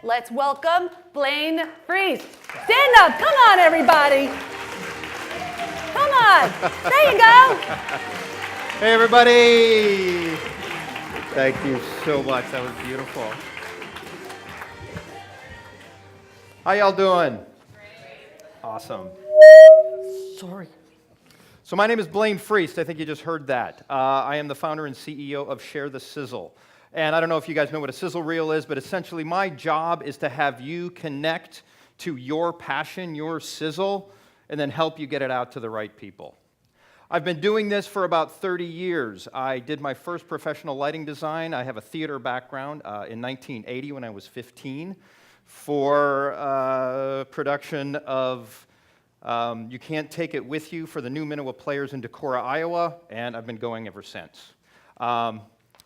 Let's welcome Blane Freeze. Stand up. Come on, everybody. Come on. There you go. Hey, everybody. Thank you so much. That was beautiful. How y'all doing? Awesome. Sorry. So my name is Blane Freeze. I think you just heard that. I am the founder and CEO of Share the Sizzle. And I don't know if you guys know what a sizzle reel is, but essentially my job is to have you connect to your passion, your sizzle, and then help you get it out to the right people. I've been doing this for about 30 years. I did my first professional lighting design. I have a theater background in 1980 when I was 15 for production of You Can't Take It With You for the New Minowa Players in Decorah, Iowa, and I've been going ever since.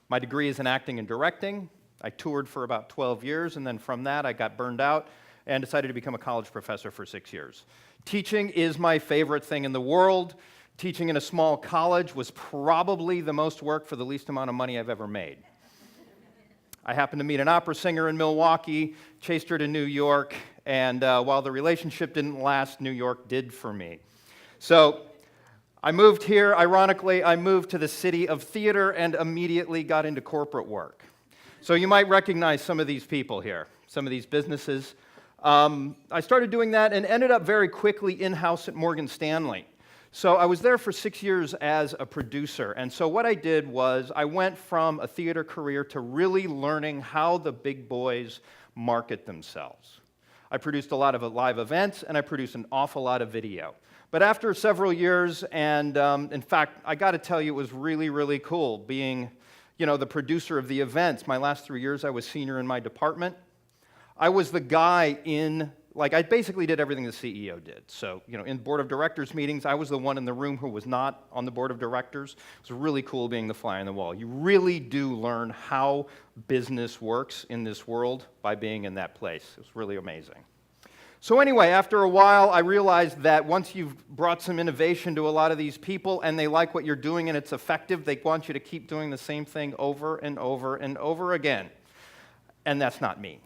My degree is in acting and directing. I toured for about 12 years, and then from that I got burned out and decided to become a college professor for 6 years. Teaching is my favorite thing in the world. Teaching in a small college was probably the most work for the least amount of money I've ever made. I happened to meet an opera singer in Milwaukee, chased her to New York, and while the relationship didn't last, New York did for me. So I moved here. Ironically, I moved to the city of theater and immediately got into corporate work. So you might recognize some of these people here, some of these businesses. I started doing that and ended up very quickly in-house at Morgan Stanley. So I was there for 6 years as a producer. And so what I did was I went from a theater career to really learning how the big boys market themselves. I produced a lot of live events, and I produced an awful lot of video. But after several years, and in fact, I got to tell you, it was really, really cool being, the producer of the events. My last 3 years, I was senior in my department. I was the guy I basically did everything the CEO did. So, in board of directors meetings, I was the one in the room who was not on the board of directors. It was really cool being the fly on the wall. You really do learn how business works in this world by being in that place. It was really amazing. So anyway, after a while, I realized that once you've brought some innovation to a lot of these people and they like what you're doing and it's effective, they want you to keep doing the same thing over and over and over again. And that's not me.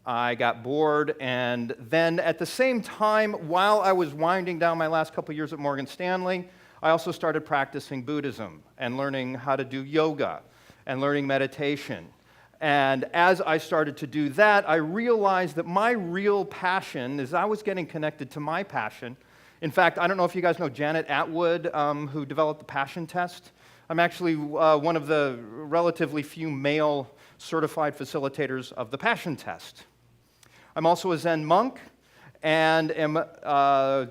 I got bored, and then at the same time, while I was winding down my last couple years at Morgan Stanley, I also started practicing Buddhism and learning how to do yoga and learning meditation. And as I started to do that, I realized that my real passion is I was getting connected to my passion. In fact, I don't know if you guys know Janet Atwood, who developed the passion test. I'm actually one of the relatively few male certified facilitators of the passion test. I'm also a Zen monk and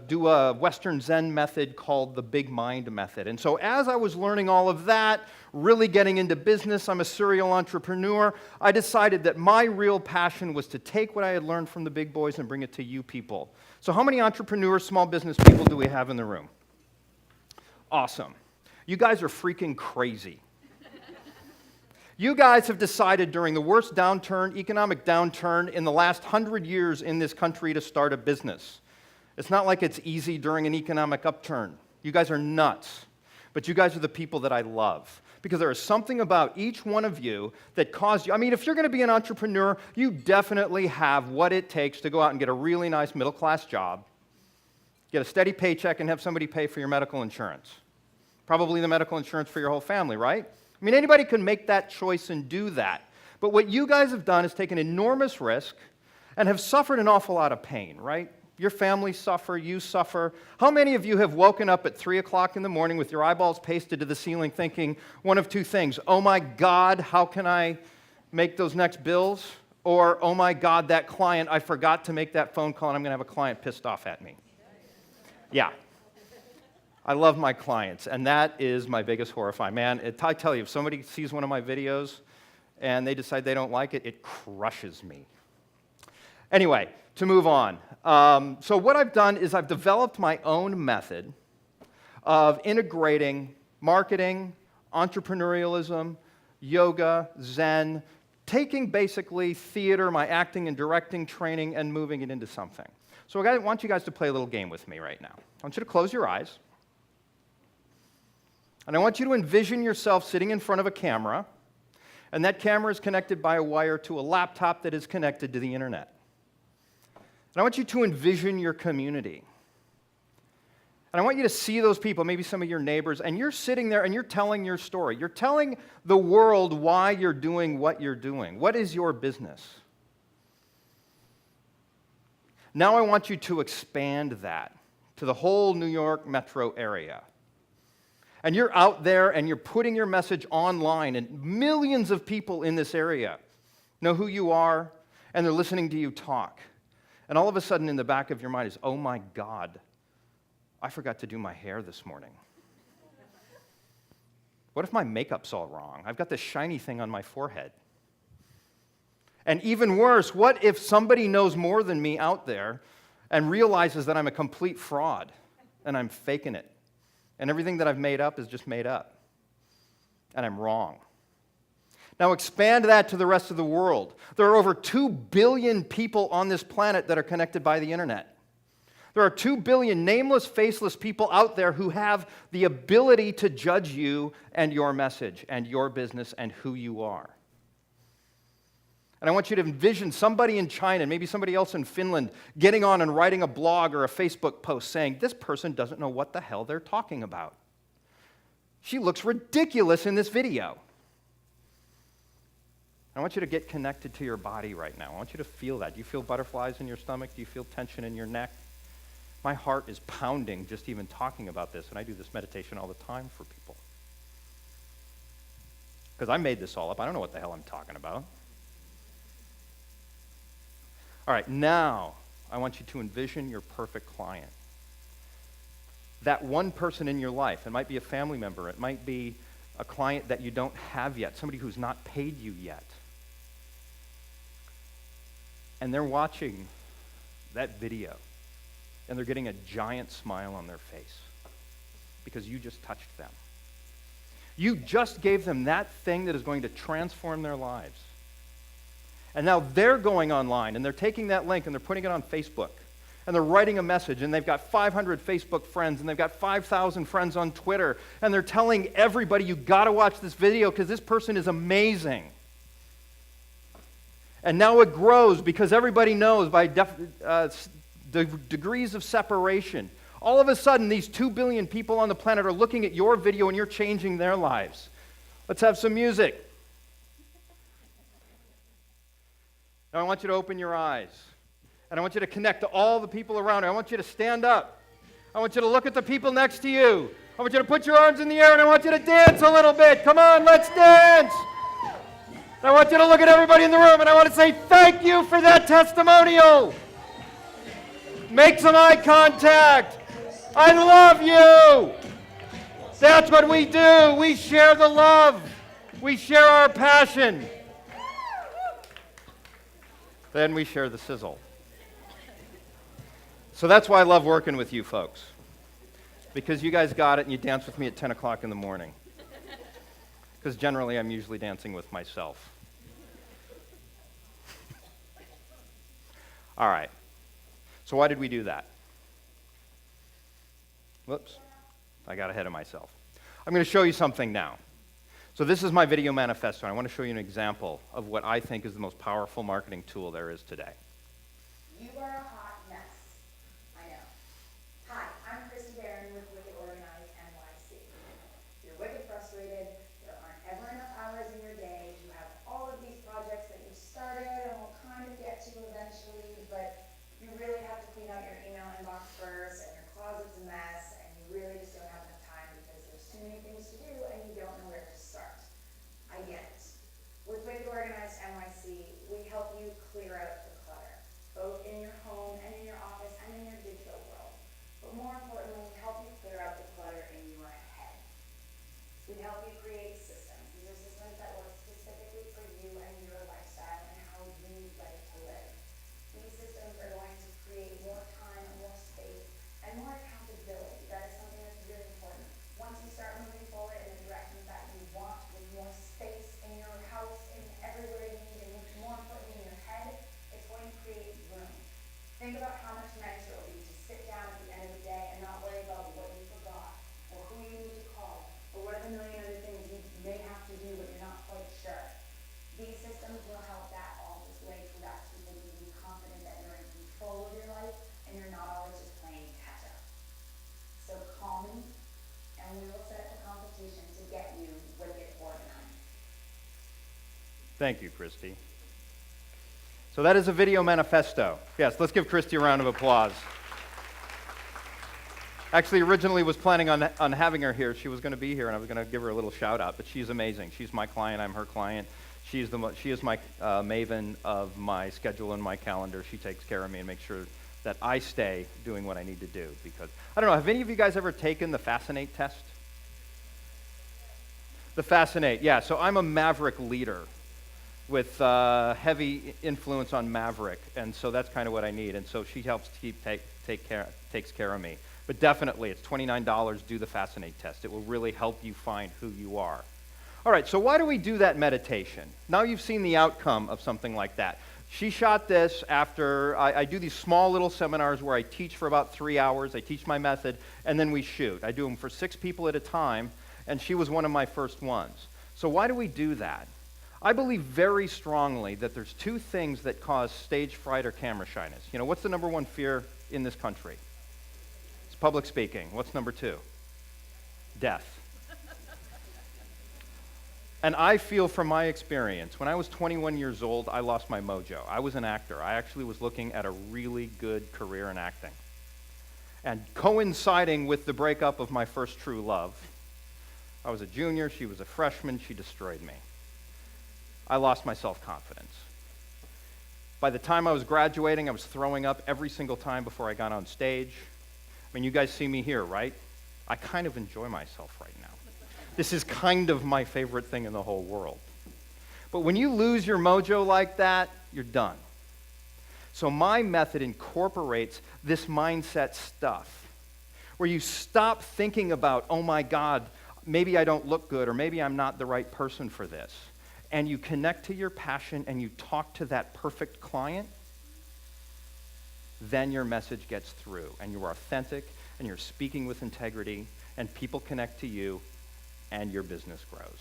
do a Western Zen method called the Big Mind method. And so as I was learning all of that, really getting into business, I'm a serial entrepreneur, I decided that my real passion was to take what I had learned from the big boys and bring it to you people. So how many entrepreneurs, small business people do we have in the room? Awesome. You guys are freaking crazy. You guys have decided during the worst economic downturn in the last 100 years in this country to start a business. It's not like it's easy during an economic upturn. You guys are nuts. But you guys are the people that I love. Because there is something about each one of you that caused you, if you're going to be an entrepreneur, you definitely have what it takes to go out and get a really nice middle-class job, get a steady paycheck, and have somebody pay for your medical insurance. Probably the medical insurance for your whole family, right? Anybody can make that choice and do that. But what you guys have done is taken enormous risk and have suffered an awful lot of pain, right? Your families suffer, you suffer. How many of you have woken up at 3 o'clock in the morning with your eyeballs pasted to the ceiling thinking one of two things, oh my God, how can I make those next bills? Or, oh my God, that client, I forgot to make that phone call and I'm going to have a client pissed off at me. Yeah. I love my clients, and that is my biggest horrify. Man, I tell you, if somebody sees one of my videos and they decide they don't like it, it crushes me. Anyway, to move on. So what I've done is I've developed my own method of integrating marketing, entrepreneurialism, yoga, Zen, taking basically theater, my acting and directing training, and moving it into something. So I want you guys to play a little game with me right now. I want you to close your eyes. And I want you to envision yourself sitting in front of a camera, And that camera is connected by a wire to a laptop that is connected to the internet. And I want you to envision your community. And I want you to see those people, maybe some of your neighbors, and you're sitting there and you're telling your story. You're telling the world why you're doing what you're doing. What is your business? Now I want you to expand that to the whole New York metro area. And you're out there and you're putting your message online, and millions of people in this area know who you are, and they're listening to you talk. And all of a sudden in the back of your mind is, oh my God, I forgot to do my hair this morning. What if my makeup's all wrong? I've got this shiny thing on my forehead. And even worse, what if somebody knows more than me out there and realizes that I'm a complete fraud and I'm faking it? And everything that I've made up is just made up. And I'm wrong. Now expand that to the rest of the world. There are over 2 billion people on this planet that are connected by the internet. There are 2 billion nameless, faceless people out there who have the ability to judge you and your message and your business and who you are. And I want you to envision somebody in China, maybe somebody else in Finland, getting on and writing a blog or a Facebook post saying, this person doesn't know what the hell they're talking about. She looks ridiculous in this video. I want you to get connected to your body right now. I want you to feel that. Do you feel butterflies in your stomach? Do you feel tension in your neck? My heart is pounding just even talking about this, and I do this meditation all the time for people. Because I made this all up. I don't know what the hell I'm talking about. All right, now I want you to envision your perfect client. That one person in your life. It might be a family member. It might be a client that you don't have yet, somebody who's not paid you yet. And they're watching that video, and they're getting a giant smile on their face because you just touched them. You just gave them that thing that is going to transform their lives. And now they're going online, and they're taking that link, and they're putting it on Facebook, and they're writing a message, and they've got 500 Facebook friends, and they've got 5,000 friends on Twitter, and they're telling everybody, you got to watch this video because this person is amazing. And now it grows because everybody knows by the degrees of separation. All of a sudden, these 2 billion people on the planet are looking at your video and you're changing their lives. Let's have some music. Now I want you to open your eyes. And I want you to connect to all the people around you. I want you to stand up. I want you to look at the people next to you. I want you to put your arms in the air and I want you to dance a little bit. Come on, let's dance. I want you to look at everybody in the room and I want to say thank you for that testimonial. Make some eye contact. I love you. That's what we do. We share the love. We share our passion. Then we share the sizzle. So that's why I love working with you folks. Because you guys got it and you dance with me at 10 o'clock in the morning. Because generally I'm usually dancing with myself. All right. So why did we do that? Whoops. I got ahead of myself. I'm going to show you something now. So this is my video manifesto, and I want to show you an example of what I think is the most powerful marketing tool there is today. You are a hot mess. I know. Hi, I'm Christy Barron with Wicked Organized NYC. You're wicked frustrated. There aren't ever enough hours in your day. You have all of these projects that you started and will kind of get to eventually, but you really have to clean out your email inbox first, and your closet's a mess, and you really just don't have enough time because there's too many things to do and you don't know where to start. I get it. With Wicked Organized NYC, we help you clear out the clutter, both in your home and in your office and in your digital world. But more importantly, we help you clear out the clutter in your head. We help you create systems. These are systems that work specifically for you and your lifestyle and how you like to live. These systems are going to create more time, more space, and more accountability. Thank you, Christy. So that is a video manifesto. Yes, let's give Christy a round of applause. Actually, originally was planning on having her here. She was going to be here, and I was going to give her a little shout out. But she's amazing. She's my client. I'm her client. She is my maven of my schedule and my calendar. She takes care of me and makes sure that I stay doing what I need to do. Because I don't know. Have any of you guys ever taken the Fascinate test? The Fascinate, yeah. So I'm a Maverick leader with heavy influence on Maverick, and so that's kind of what I need. And so she helps takes care of me. But definitely, it's $29. Do the Fascinate test. It will really help you find who you are. All right, so why do we do that meditation? Now you've seen the outcome of something like that. She shot this after I do these small little seminars where I teach for about 3 hours. I teach my method, and then we shoot. I do them for 6 people at a time, and she was one of my first ones. So why do we do that? I believe very strongly that there's 2 things that cause stage fright or camera shyness. You know, what's the number 1 fear in this country? It's public speaking. What's number 2? Death. And I feel from my experience, when I was 21 years old, I lost my mojo. I was an actor. I actually was looking at a really good career in acting. And coinciding with the breakup of my first true love, I was a junior, she was a freshman, she destroyed me. I lost my self-confidence. By the time I was graduating, I was throwing up every single time before I got on stage. I mean, you guys see me here, right? I kind of enjoy myself right now. This is kind of my favorite thing in the whole world. But when you lose your mojo like that, you're done. So my method incorporates this mindset stuff, where you stop thinking about, oh my God, maybe I don't look good, or maybe I'm not the right person for this. And you connect to your passion and you talk to that perfect client, then your message gets through, and you're authentic, and you're speaking with integrity, and people connect to you, and your business grows.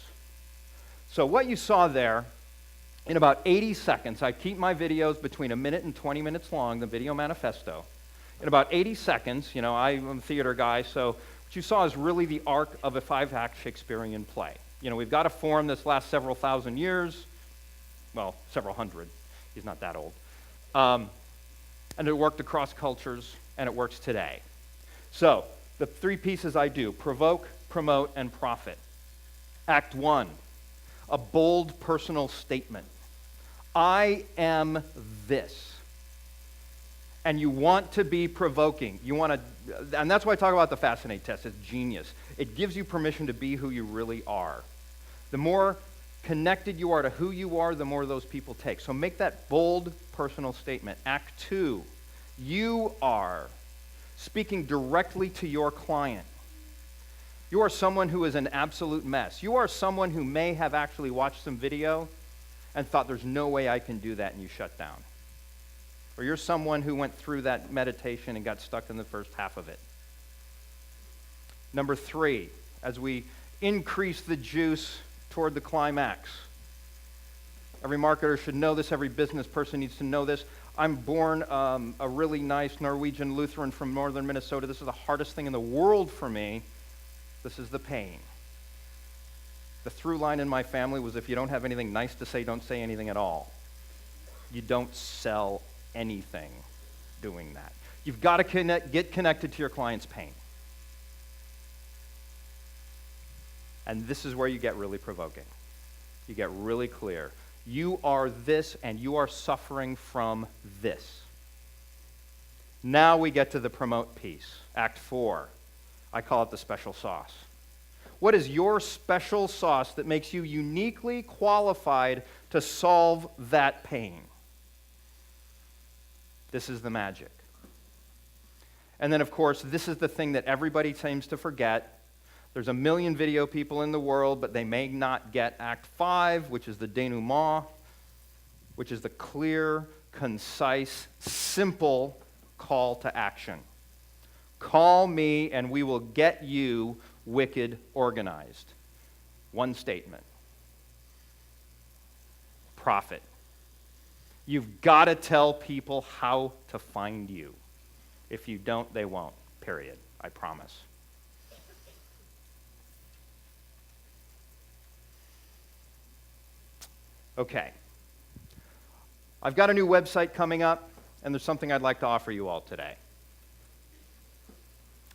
So what you saw there, in about 80 seconds, I keep my videos between 1 minute and 20 minutes long, the video manifesto. In about 80 seconds, you know, I'm a theater guy, so what you saw is really the arc of a 5-act Shakespearean play. You know, we've got a form that's lasts several thousand years, well, several hundred. He's not that old. And it worked across cultures, and it works today. So, the 3 pieces I do: provoke, promote, and profit. Act 1, a bold personal statement. I am this. And you want to be provoking. You want to, and that's why I talk about the Fascinate test. It's genius. It gives you permission to be who you really are. The more connected you are to who you are, the more those people take. So make that bold personal statement. Act 2, you are speaking directly to your client. You are someone who is an absolute mess. You are someone who may have actually watched some video and thought, there's no way I can do that, and you shut down. Or you're someone who went through that meditation and got stuck in the first half of it. Number 3, as we increase the juice toward the climax. Every marketer should know this. Every business person needs to know this. I'm born a really nice Norwegian Lutheran from northern Minnesota. This is the hardest thing in the world for me. This is the pain. The through line in my family was, if you don't have anything nice to say, don't say anything at all. You don't sell anything doing that. You've got to get connected to your client's pain. And this is where you get really provoking. You get really clear. You are this, and you are suffering from this. Now we get to the promote piece. Act 4. I call it the special sauce. What is your special sauce that makes you uniquely qualified to solve that pain? This is the magic. And then, of course, this is the thing that everybody seems to forget. There's 1 million video people in the world, but they may not get Act 5, which is the denouement, which is the clear, concise, simple call to action. Call me and we will get you wicked organized. One statement. Profit. You've got to tell people how to find you. If you don't, they won't. Period. I promise. Okay. I've got a new website coming up, and there's something I'd like to offer you all today.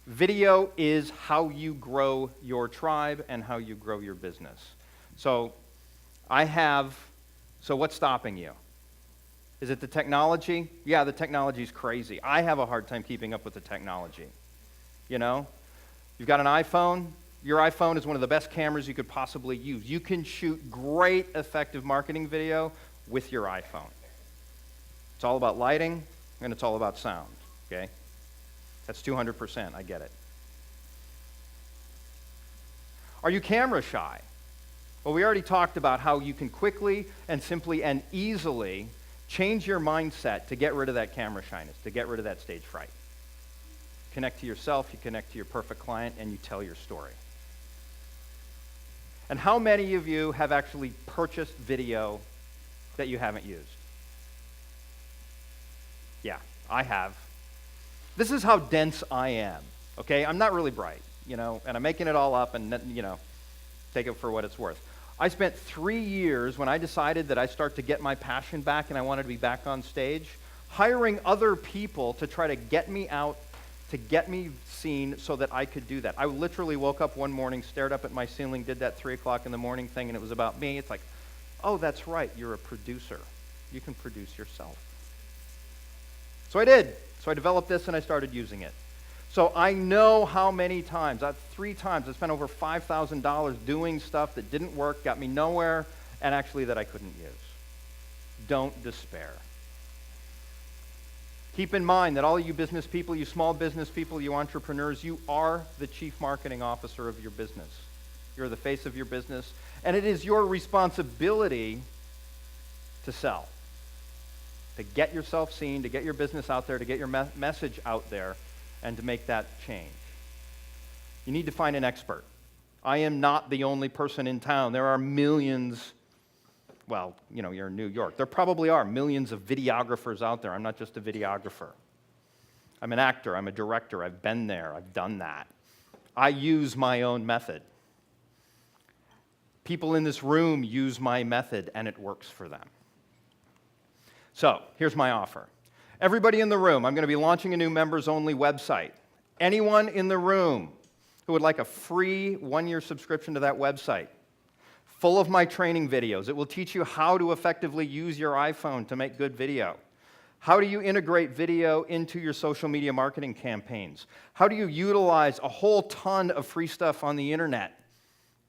Video is how you grow your tribe and how you grow your business. So what's stopping you? Is it the technology? Yeah, the technology's crazy. I have a hard time keeping up with the technology. You know? You've got an iPhone. Your iPhone is one of the best cameras you could possibly use. You can shoot great, effective marketing video with your iPhone. It's all about lighting, and it's all about sound, okay? That's 200%, I get it. Are you camera shy? Well, we already talked about how you can quickly and simply and easily change your mindset to get rid of that camera shyness, to get rid of that stage fright. Connect to yourself, you connect to your perfect client, and you tell your story. And how many of you have actually purchased video that you haven't used? Yeah, I have. This is how dense I am, okay? I'm not really bright, you know, and I'm making it all up and, you know, take it for what it's worth. I spent 3 years when I decided that I start to get my passion back and I wanted to be back on stage, hiring other people to try to get me out, to get me seen so that I could do that. I literally woke up one morning, stared up at my ceiling, did that 3 o'clock in the morning thing, and it was about me. It's like, oh, that's right, you're a producer. You can produce yourself. So I did. So I developed this and I started using it. So I know how many times, 3 times, I spent over $5,000 doing stuff that didn't work, got me nowhere, and actually that I couldn't use. Don't despair. Keep in mind that all you business people, you small business people, you entrepreneurs, you are the chief marketing officer of your business. You're the face of your business, and it is your responsibility to sell, to get yourself seen, to get your business out there, to get your message out there, and to make that change. You need to find an expert. I am not the only person in town. There are millions, well, you know, you're in New York. There probably are millions of videographers out there. I'm not just a videographer. I'm an actor. I'm a director. I've been there. I've done that. I use my own method. People in this room use my method, and it works for them. So, here's my offer. Everybody in the room, I'm going to be launching a new members-only website. Anyone in the room who would like a free 1-year subscription to that website, full of my training videos. It will teach you how to effectively use your iPhone to make good video. How do you integrate video into your social media marketing campaigns? How do you utilize a whole ton of free stuff on the internet?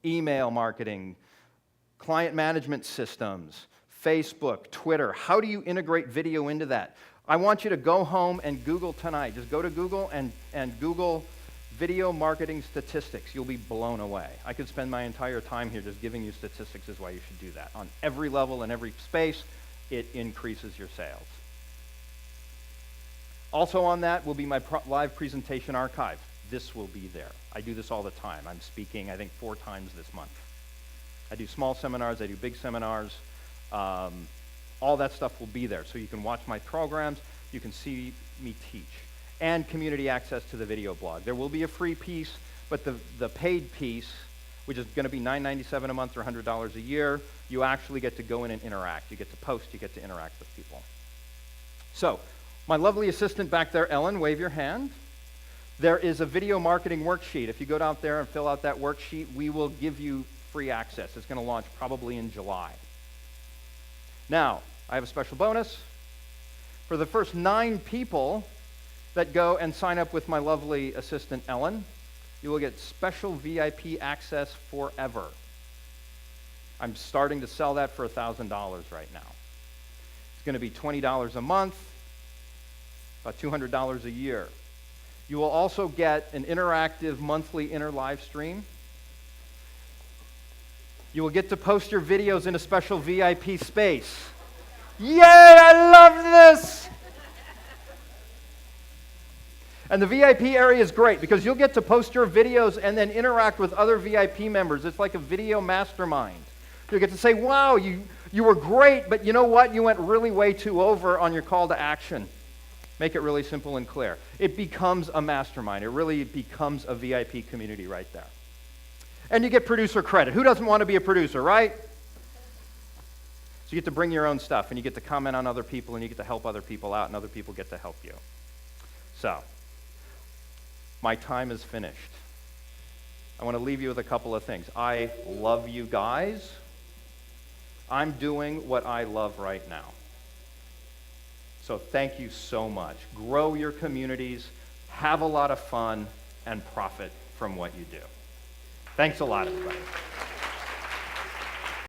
Email marketing, client management systems, Facebook, Twitter. How do you integrate video into that? I want you to go home and Google tonight. Just go to Google and Google video marketing statistics. You'll be blown away. I could spend my entire time here just giving you statistics is why you should do that. On every level and every space, it increases your sales. Also on that will be my live presentation archive. This will be there. I do this all the time. I'm speaking, I think, 4 times this month. I do small seminars. I do big seminars. All that stuff will be there. So you can watch my programs. You can see me teach. And community access to the video blog. There will be a free piece, but the paid piece, which is going to be $9.97 a month or $100 a year, you actually get to go in and interact. You get to post. You get to interact with people. So my lovely assistant back there, Ellen, wave your hand. There is a video marketing worksheet. If you go down there and fill out that worksheet, we will give you free access. It's going to launch probably in July. Now, I have a special bonus. For the first 9 people that go and sign up with my lovely assistant, Ellen, you will get special VIP access forever. I'm starting to sell that for $1,000 right now. It's going to be $20 a month, about $200 a year. You will also get an interactive monthly inner live stream. You will get to post your videos in a special VIP space. Yay, I love this! And the VIP area is great because you'll get to post your videos and then interact with other VIP members. It's like a video mastermind. You'll get to say, wow, you were great, but you know what? You went really way too over on your call to action. Make it really simple and clear. It becomes a mastermind. It really becomes a VIP community right there. And you get producer credit. Who doesn't want to be a producer, right? So you get to bring your own stuff, and you get to comment on other people, and you get to help other people out, and other people get to help you. So, my time is finished. I want to leave you with a couple of things. I love you guys. I'm doing what I love right now. So thank you so much. Grow your communities, have a lot of fun, and profit from what you do. Thanks a lot, everybody.